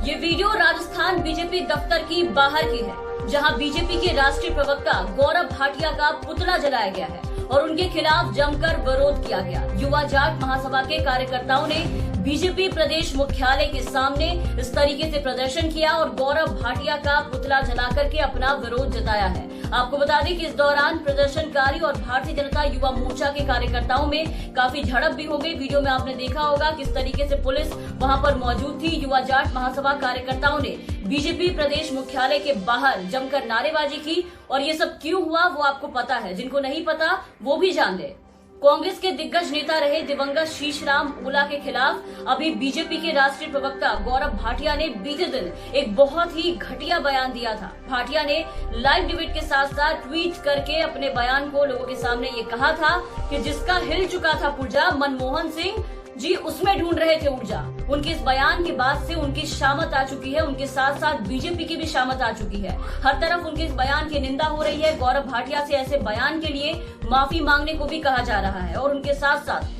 ये video Rajasthan BJP दफ्तर की बाहर की है, जहां बीजेपी के राष्ट्रीय प्रवक्ता गौरव भाटिया का पुतला जलाया गया है और उनके खिलाफ जमकर विरोध किया गया। युवा जाट महासभा के कार्यकर्ताओं ने बीजेपी प्रदेश मुख्यालय के सामने इस तरीके से प्रदर्शन किया और गौरव भाटिया का पुतला जलाकर के अपना विरोध जताया है। आपको बता दें कि इस दौरान प्रदर्शनकारी और भारतीय जनता युवा मोर्चा के कार्यकर्ताओं में काफी झड़प भी हो गई। वीडियो में आपने देखा होगा किस तरीके से पुलिस वहां पर मौजूद थी। युवा जाट महासभा कार्यकर्ताओं ने बीजेपी प्रदेश मुख्यालय के बाहर जमकर नारेबाजी की और ये सब क्यों हुआ वो आपको पता है, जिनको नहीं पता वो भी जान ले। कांग्रेस के दिग्गज नेता रहे दिवंगत शीशराम ओला के खिलाफ अभी बीजेपी के राष्ट्रीय प्रवक्ता गौरव भाटिया ने बीते दिन एक बहुत ही घटिया बयान दिया था। भाटिया ने लाइव डिबेट के साथ साथ ट्वीट करके अपने बयान को लोगों के सामने ये कहा था कि जिसका हिल चुका था पुर्जा मनमोहन सिंह जी उसमें ढूंढ रहे थे ऊर्जा। उनके इस बयान के बाद से उनकी शामत आ चुकी है, उनके साथ साथ बीजेपी की भी शामत आ चुकी है। हर तरफ उनके इस बयान की निंदा हो रही है। गौरव भाटिया से ऐसे बयान के लिए माफी मांगने को भी कहा जा रहा है और उनके साथ साथ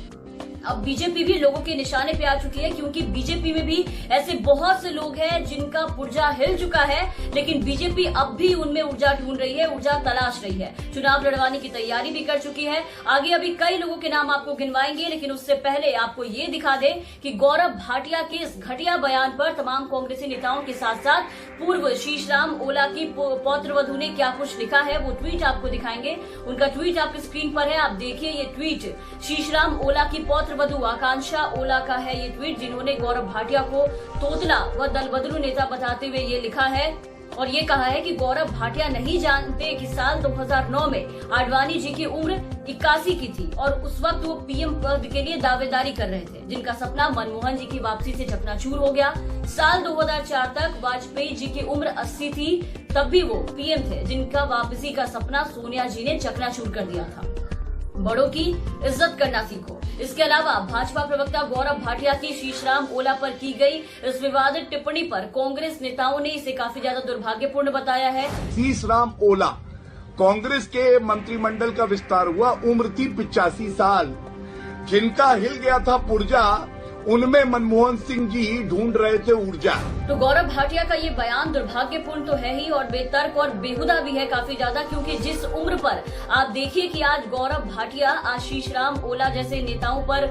अब बीजेपी भी लोगों के निशाने पे आ चुकी है, क्योंकि बीजेपी में भी ऐसे बहुत से लोग हैं जिनका पुर्जा हिल चुका है, लेकिन बीजेपी अब भी उनमें ऊर्जा ढूंढ रही है, ऊर्जा तलाश रही है, चुनाव लड़वाने की तैयारी भी कर चुकी है। आगे अभी कई लोगों के नाम आपको गिनवाएंगे, लेकिन उससे पहले आपको ये दिखा दे कि गौरव भाटिया के इस घटिया बयान पर तमाम कांग्रेसी नेताओं के साथ साथ पूर्व शीशराम ओला की पौत्रवधू ने क्या कुछ लिखा है, वो ट्वीट आपको दिखाएंगे। उनका ट्वीट आपकी स्क्रीन पर है, आप देखिए ये ट्वीट शीशराम ओला की पौत्रवधू आकांक्षा ओला का है। ये ट्वीट जिन्होंने गौरव भाटिया को तोतला व दलबदलू नेता बताते हुए ये लिखा है और ये कहा है कि गौरव भाटिया नहीं जानते कि साल 2009 में आडवाणी जी की उम्र 81 की थी और उस वक्त वो पीएम पद के लिए दावेदारी कर रहे थे, जिनका सपना मनमोहन जी की वापसी से चकनाचूर हो गया। साल 2004 तक वाजपेयी जी की उम्र 80 थी, तब भी वो पीएम थे, जिनका वापसी का सपना सोनिया जी ने चकनाचूर कर दिया था। बड़ों की इज्जत करना सीखो। इसके अलावा भाजपा प्रवक्ता गौरव भाटिया की शीशराम ओला पर की गई इस विवादित टिप्पणी पर कांग्रेस नेताओं ने इसे काफी ज्यादा दुर्भाग्यपूर्ण बताया है। शीशराम ओला कांग्रेस के मंत्रिमंडल का विस्तार हुआ, उम्र थी 85 साल। जिनका हिल गया था पुर्जा उनमें मनमोहन सिंह जी ढूंढ रहे थे ऊर्जा। तो गौरव भाटिया का ये बयान दुर्भाग्यपूर्ण तो है ही और बेतर्क और बेहुदा भी है काफी ज्यादा, क्योंकि जिस उम्र पर आप देखिए कि आज गौरव भाटिया आशीष राम ओला जैसे नेताओं पर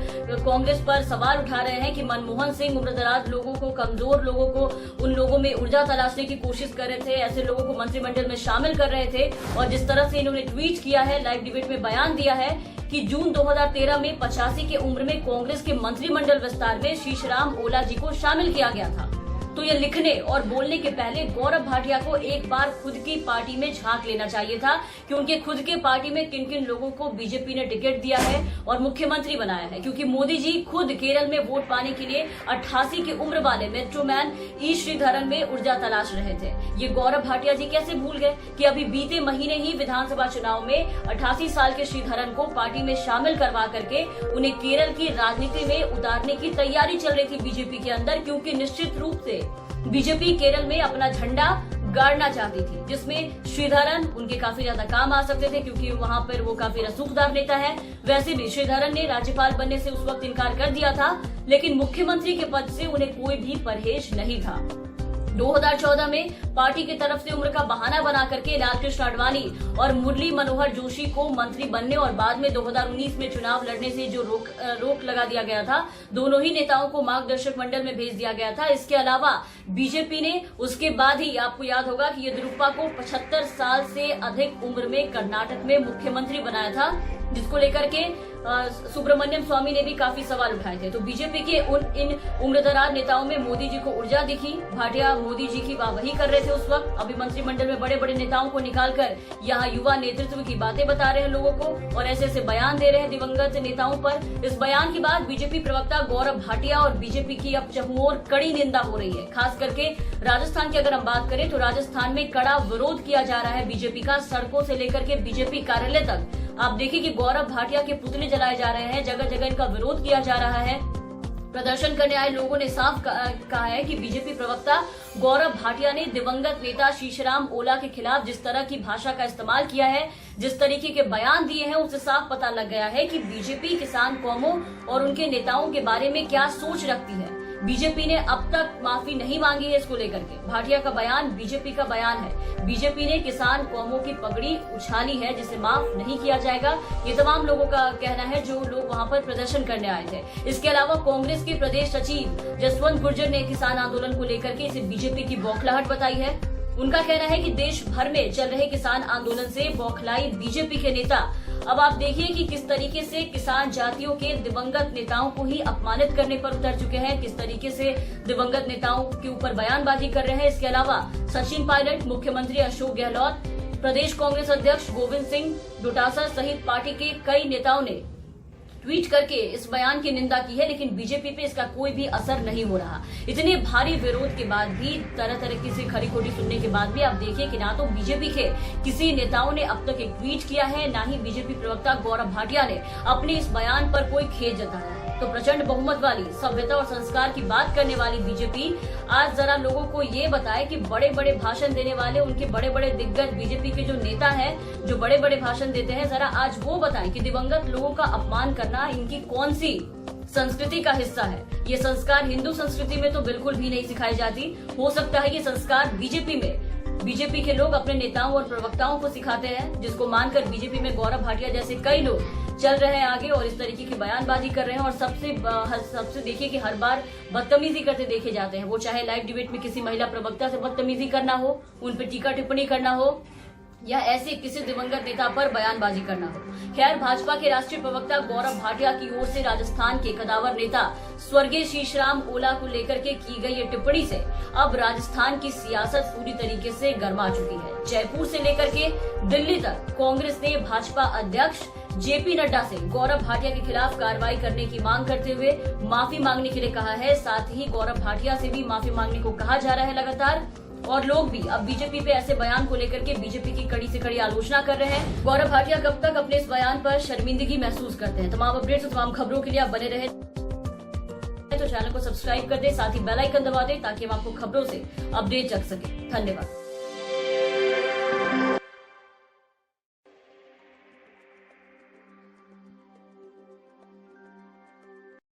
कांग्रेस पर सवाल उठा रहे हैं कि मनमोहन सिंह उम्रदराज लोगों को, कमजोर लोगों को, उन लोगों में ऊर्जा तलाशने की कोशिश कर रहे थे, ऐसे लोगों को मंत्रिमंडल में शामिल कर रहे थे। और जिस तरह से इन्होंने ट्वीट किया है, लाइव डिबेट में बयान दिया है कि जून 2013 में 85 की उम्र में कांग्रेस के मंत्रिमंडल विस्तार में शीशराम ओला जी को शामिल किया गया था, तो ये लिखने और बोलने के पहले गौरव भाटिया को एक बार खुद की पार्टी में झांक लेना चाहिए था कि उनके खुद के पार्टी में किन किन लोगों को बीजेपी ने टिकट दिया है और मुख्यमंत्री बनाया है। क्योंकि मोदी जी खुद केरल में वोट पाने के लिए 88 की उम्र वाले मेट्रोमैन ई श्रीधरन में ऊर्जा तलाश रहे थे। ये गौरव भाटिया जी कैसे भूल गए कि अभी बीते महीने ही विधानसभा चुनाव में 88 साल के श्रीधरन को पार्टी में शामिल करवा करके उन्हें केरल की राजनीति में उतारने की तैयारी चल रही थी बीजेपी के अंदर, क्योंकि निश्चित रूप से बीजेपी केरल में अपना झंडा गाड़ना चाहती थी, जिसमें श्रीधरन उनके काफी ज्यादा काम आ सकते थे, क्योंकि वहां पर वो काफी रसूखदार नेता है। वैसे भी श्रीधरन ने राज्यपाल बनने से उस वक्त इनकार कर दिया था, लेकिन मुख्यमंत्री के पद से उन्हें कोई भी परहेज नहीं था। 2014 में पार्टी की तरफ से उम्र का बहाना बना करके लालकृष्ण आडवाणी और मुरली मनोहर जोशी को मंत्री बनने और बाद में 2019 में चुनाव लड़ने से जो रोक लगा दिया गया था, दोनों ही नेताओं को मार्गदर्शक मंडल में भेज दिया गया था। इसके अलावा बीजेपी ने उसके बाद ही, आपको याद होगा कि येदियुरप्पा को 75 साल से अधिक उम्र में कर्नाटक में मुख्यमंत्री बनाया था, जिसको लेकर के सुब्रमण्यम स्वामी ने भी काफी सवाल उठाए थे। तो बीजेपी के इन उम्रदराज नेताओं में मोदी जी को ऊर्जा दिखी। भाटिया मोदी जी की वाहवाही कर रहे थे उस वक्त। अभी मंत्रिमंडल में बड़े बड़े नेताओं को निकालकर यहाँ युवा नेतृत्व की बातें बता रहे हैं लोगों को और ऐसे ऐसे बयान दे रहे हैं दिवंगत नेताओं पर। इस बयान के बाद बीजेपी प्रवक्ता गौरव भाटिया और बीजेपी की अब चहुओर कड़ी निंदा हो रही है। खास करके राजस्थान की अगर हम बात करें तो राजस्थान में कड़ा विरोध किया जा रहा है बीजेपी का, सड़कों से लेकर के बीजेपी कार्यालय तक। आप देखिए कि गौरव भाटिया के पुतले जलाए जा रहे हैं, जगह जगह इनका विरोध किया जा रहा है। प्रदर्शन करने आए लोगों ने साफ कहा है कि बीजेपी प्रवक्ता गौरव भाटिया ने दिवंगत नेता शीशराम ओला के खिलाफ जिस तरह की भाषा का इस्तेमाल किया है, जिस तरीके के बयान दिए हैं, उससे साफ पता लग गया है कि बीजेपी किसान कौमों और उनके नेताओं के बारे में क्या सोच रखती है। बीजेपी ने अब तक माफी नहीं मांगी है इसको लेकर के। भाटिया का बयान बीजेपी का बयान है। बीजेपी ने किसान कौमों की पगड़ी उछाली है जिसे माफ नहीं किया जाएगा। ये तमाम लोगों का कहना है जो लोग वहां पर प्रदर्शन करने आए थे। इसके अलावा कांग्रेस के प्रदेश सचिव जसवंत गुर्जर ने किसान आंदोलन को लेकर के इसे बीजेपी की बौखलाहट बताई है। उनका कहना है कि देश भर में चल रहे किसान आंदोलन से बौखलाई बीजेपी के नेता अब आप देखिए कि किस तरीके से किसान जातियों के दिवंगत नेताओं को ही अपमानित करने पर उतर चुके हैं, किस तरीके से दिवंगत नेताओं के ऊपर बयानबाजी कर रहे हैं। इसके अलावा सचिन पायलट, मुख्यमंत्री अशोक गहलोत, प्रदेश कांग्रेस अध्यक्ष गोविंद सिंह डोटासरा सहित पार्टी के कई नेताओं ने ट्वीट करके इस बयान की निंदा की है, लेकिन बीजेपी पे इसका कोई भी असर नहीं हो रहा। इतने भारी विरोध के बाद भी, तरह तरह की से खरी खोटी सुनने के बाद भी आप देखिए कि ना तो बीजेपी के किसी नेताओं ने अब तक एक ट्वीट किया है, ना ही बीजेपी प्रवक्ता गौरव भाटिया ने अपने इस बयान पर कोई खेद जताया है। तो प्रचंड बहुमत वाली, सभ्यता और संस्कार की बात करने वाली बीजेपी आज जरा लोगों को ये बताए कि बड़े बड़े भाषण देने वाले उनके बड़े बड़े दिग्गज बीजेपी के जो नेता हैं, जो बड़े बड़े भाषण देते हैं, जरा आज वो बताएं कि दिवंगत लोगों का अपमान करना इनकी कौन सी संस्कृति का हिस्सा है। ये संस्कार हिंदू संस्कृति में तो बिल्कुल भी नहीं सिखाई जाती। हो सकता है ये संस्कार बीजेपी के लोग अपने नेताओं और प्रवक्ताओं को सिखाते हैं, जिसको मानकर बीजेपी में गौरव भाटिया जैसे कई लोग चल रहे हैं आगे और इस तरीके की बयानबाजी कर रहे हैं। और सबसे देखिए कि हर बार बदतमीजी करते देखे जाते हैं, वो चाहे लाइव डिबेट में किसी महिला प्रवक्ता से बदतमीजी करना हो, उन पर टीका टिप्पणी करना हो, या ऐसे किसी दिवंगत नेता पर बयानबाजी करना हो। खैर, भाजपा के राष्ट्रीय प्रवक्ता गौरव भाटिया की ओर से राजस्थान के कदावर नेता स्वर्गीय शीशराम ओला को लेकर के की गई ये टिप्पणी से अब राजस्थान की सियासत पूरी तरीके से गर्मा चुकी है। जयपुर से लेकर के दिल्ली तक कांग्रेस ने भाजपा अध्यक्ष जेपी नड्डा से गौरव भाटिया के खिलाफ कार्रवाई करने की मांग करते हुए माफी मांगने के लिए कहा है। साथ ही गौरव भाटिया से भी माफी मांगने को कहा जा रहा है लगातार। और लोग भी अब बीजेपी पे ऐसे बयान को लेकर के बीजेपी की कड़ी से कड़ी आलोचना कर रहे हैं। गौरव भाटिया कब तक अपने इस बयान पर शर्मिंदगी महसूस करते हैं। तमाम अपडेट्स और तमाम खबरों के लिए आप बने रहे तो चैनल को सब्सक्राइब कर दे, साथ ही बेल आइकन दबा दे ताकि हम आपको खबरों से अपडेट रख सके। धन्यवाद।